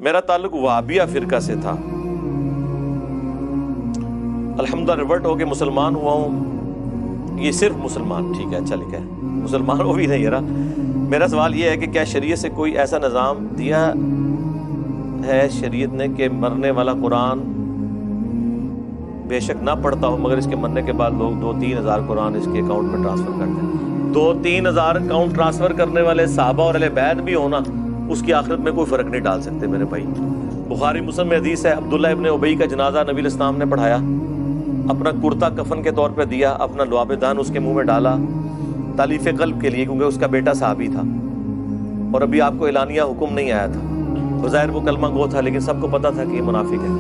میرا تعلق وہابیہ فرقہ سے تھا، الحمدللہ ریورٹ ہو کے مسلمان ہوا ہوں. یہ صرف مسلمان، ٹھیک ہے اچھا لکھا ہے، مسلمان ہو بھی نہیں. میرا سوال یہ ہے کہ کیا شریعت سے کوئی ایسا نظام دیا ہے شریعت نے کہ مرنے والا قرآن بے شک نہ پڑھتا ہو مگر اس کے مرنے کے بعد لوگ 2-3 ہزار قرآن اس کے اکاؤنٹ میں ٹرانسفر کرتے ہیں؟ 2-3 ہزار اکاؤنٹ ٹرانسفر کرنے والے صحابہ اور اہل بیت بھی ہونا، اس کی آخرت میں کوئی فرق نہیں ڈال سکتے میرے بھائی. بخاری مسلم میں حدیث ہے، عبداللہ ابن ابی کا جنازہ نبی علیہ السلام نے پڑھایا، اپنا کرتا کفن کے طور پہ دیا، اپنا لعاب دہن اس کے منہ میں ڈالا تالیف قلب کے لیے، کیونکہ اس کا بیٹا صحابی تھا اور ابھی آپ کو اعلانیہ حکم نہیں آیا تھا. بظاہر وہ کلمہ گو تھا لیکن سب کو پتا تھا کہ یہ منافق ہے.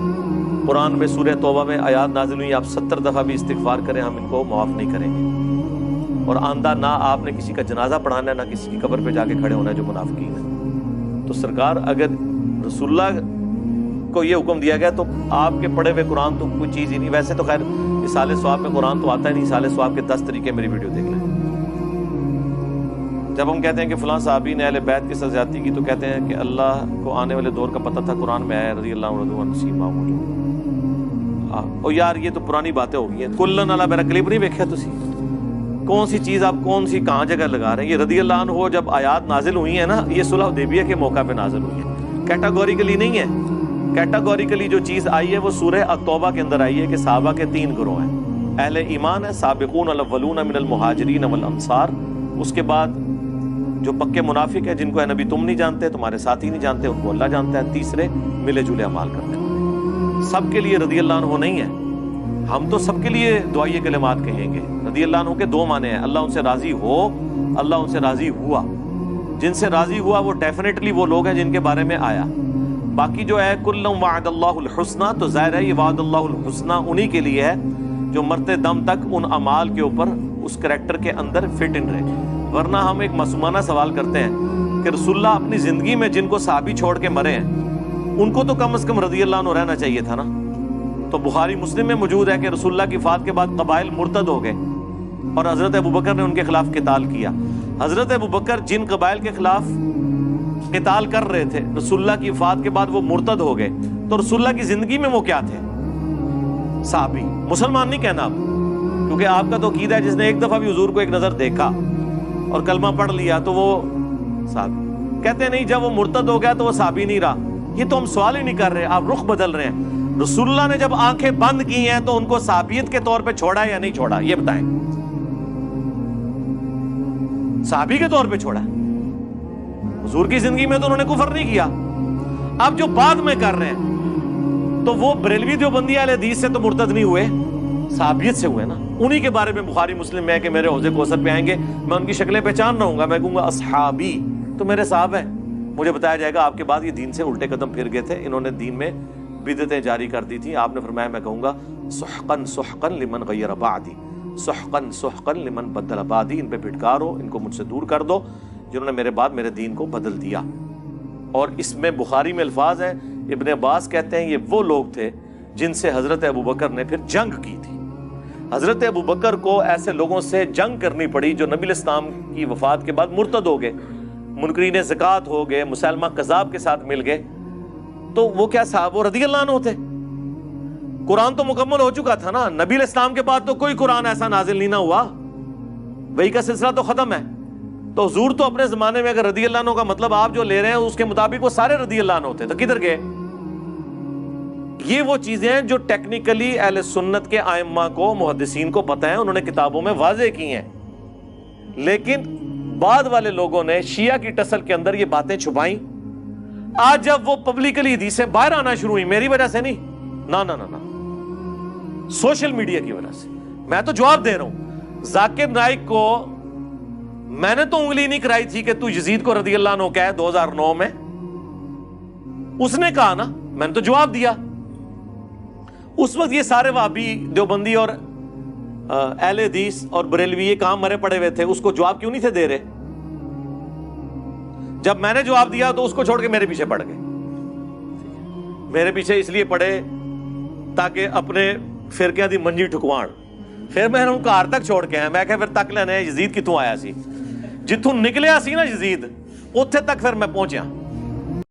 قرآن میں سورہ توبہ میں آیات نازل ہوئی، آپ 70 دفعہ بھی استغفار کریں ہم ان کو معاف نہیں کریں گے. اور آندہ نہ آپ نے کسی کا جنازہ پڑھانا ہے نہ کسی کی قبر پہ جا کے کھڑے ہونا ہے جو منافقین ہے. تو سرکار اگر رسول اللہ کو یہ حکم دیا گیا تو آپ کے پڑھے ہوئے قرآن تو کوئی چیز ہی نہیں. ویسے تو خیر اصال ثواب میں قرآن تو آتا ہی نہیں، اصال ثواب کے 10 طریقے میری ویڈیو دیکھ لیں. جب ہم کہتے ہیں کہ فلاں صحابی نے اہل بیت کے ساتھ زیادتی کی تو کہتے ہیں کہ اللہ کو آنے والے دور کا پتہ تھا، قرآن میں آیا رضی اللہ عنہ سیما اور یار یہ تو پرانی باتیں ہو گئی ہیں. کلن والا میرا کلپ نہیں دیکھا تسی؟ کون سی چیز آپ کون سی کہاں جگہ لگا رہے ہیں؟ یہ رضی اللہ عنہ جب آیات نازل ہوئی ہیں نا، یہ صلح حدیبیہ کے موقع پہ نازل ہوئی ہیں، کیٹاگوریکلی نہیں ہے. کیٹاگوریکلی جو چیز آئی ہے وہ سورہ التوبہ کے اندر آئی ہے کہ صحابہ کے 3 گروہ ہیں، اہل ایمان ہے سابقون الاولون من المہاجرین والانصار، اس کے بعد جو پکے منافق ہیں جن کو اے نبی تم نہیں جانتے، تمہارے ساتھی نہیں جانتے، ان کو اللہ جانتا ہے، تیسرے ملے جلے اعمال کرنے والے. سب کے لیے رضی اللہ عنہ نہیں ہے، ہم تو سب کے لیے دعائیہ کلمات کہیں گے. رضی اللہ عنہ کے 2 معنی ہیں، اللہ ان سے راضی ہو، اللہ ان سے راضی ہوا. جن سے راضی ہوا وہ ڈیفینیٹلی وہ لوگ ہیں جن کے بارے میں آیا. باقی جو ہے کلم وعد اللہ الحسنہ، تو ظاہر ہے یہ وعد اللہ الحسنہ انہی کے لیے ہے جو مرتے دم تک ان اعمال کے اوپر اس کریکٹر کے اندر فٹ ان رہے. ورنہ ہم ایک معصومانہ سوال کرتے ہیں کہ رسول اللہ اپنی زندگی میں جن کو صحابی چھوڑ کے مرے ہیں ان کو تو کم از کم رضی اللہ عنہ رہنا چاہیے تھا نا. تو بخاری مسلم میں موجود ہے کہ رسول اللہ کی وفات کے بعد قبائل مرتد ہو گئے اور حضرت ابوبکر نے ان کے خلاف قتال کیا. حضرت ابوبکر جن قبائل کے خلاف قتال کر رہے تھے رسول اللہ کی وفات کے بعد وہ مرتد ہو گئے، تو رسول اللہ کی زندگی میں وہ کیا تھے؟ صحابی. مسلمان نہیں کہنا آپ، کیونکہ آپ کا تو عقیدہ ہے جس نے ایک دفعہ بھی حضور کو ایک نظر دیکھا اور کلمہ پڑھ لیا تو وہ صحابی. کہتے ہیں نہیں جب وہ مرتد ہو گیا تو وہ صحابی نہیں رہا. یہ تو ہم سوال ہی نہیں کر رہے، آپ رخ بدل رہے ہیں. رسول اللہ نے جب آنکھیں بند کی ہیں تو ان کو صحابیت کے طور پہ چھوڑا یا نہیں چھوڑا؟ یہ بتائیں. صحابی کے طور پہ چھوڑا. حضور کی زندگی میں تو انہوں نے کفر نہیں کیا. اب جو بعد میں کر رہے ہیں تو وہ بریلوی دیوبندی اہل حدیث سے تو مرتد نہیں ہوئے، صحابیت سے ہوئے نا. انہی کے بارے میں بخاری مسلم میں ہے کہ میرے حوض کوثر پہ آئیں گے، میں ان کی شکلیں پہچان رہوں گا، میں کہوں گا اصحابی، تو میرے صاحب ہیں. مجھے بتایا جائے گا آپ کے بعد یہ دین سے الٹے قدم پھر گئے تھے، انہوں نے دین میں بدعتیں جاری کر دی تھی. آپ نے فرمایا میں کہوں گا سحقن سحقن لمن غیر بعدی، سحقن سحقن لمن بدل بعدی. ان پہ پھٹکارو، ان کو مجھ سے دور کر دو جنہوں نے میرے بعد میرے دین کو بدل دیا. اور اس میں بخاری میں الفاظ ہیں، ابن عباس کہتے ہیں یہ وہ لوگ تھے جن سے حضرت ابوبکر نے پھر جنگ کی تھی. حضرت ابوبکر کو ایسے لوگوں سے جنگ کرنی پڑی جو نبی علیہ السلام کی وفات کے بعد مرتد ہو گئے، منکرین زکوٰۃ ہو گئے، مسلمہ کذاب کے ساتھ مل گئے. تو وہ کیا صاحب وہ رضی اللہ عنہ تھے؟ قرآن تو مکمل ہو چکا تھا نا. نبی علیہ السلام کے بعد تو کوئی قرآن ایسا نازل نہیں نہ ہوا، وہی کا سلسلہ تو ختم ہے. تو حضور تو اپنے زمانے میں اگر رضی اللہ عنہ کا مطلب آپ جو لے رہے ہیں اس کے مطابق وہ سارے رضی اللہ عنہ تھے، تو کدھر گئے؟ یہ وہ چیزیں ہیں جو ٹیکنیکلی اہل سنت کے ائمہ کو، محدثین کو پتہ ہیں، انہوں نے کتابوں میں واضح کی ہیں. لیکن بعد والے لوگوں نے شیعہ کی ٹسل کے اندر یہ باتیں چھپائیں. آج جب وہ پبلکلی حدیثیں باہر آنا شروع ہوئی، میری وجہ سے نہیں، نہ سوشل میڈیا کی وجہ سے. میں تو جواب دے رہا ہوں، ذاکر نائک کو میں نے تو انگلی نہیں کرائی تھی کہ تو یزید کو رضی اللہ عنہ کہے 2009 میں. اس نے کہا نا، میں نے تو جواب دیا. اس وقت یہ سارے وہابی دیوبندی اور اہل حدیث اور بریلوی یہ کہاں مرے پڑے ہوئے تھے، اس کو جواب کیوں نہیں تھے دے رہے؟ جب میں نے جواب دیا تو اس کو چھوڑ کے میرے پیچھے پڑ گئے. میرے پیچھے اس لیے پڑے تاکہ اپنے فرقیاں دی منجی ٹھکوان. پھر میں نے ان کو آر تک چھوڑ کے آیا. میں کہ پھر تک لینے یزید کتوں آیا سی، جتوں نکلیا سی نا یزید اتھے تک پھر میں پہنچیا.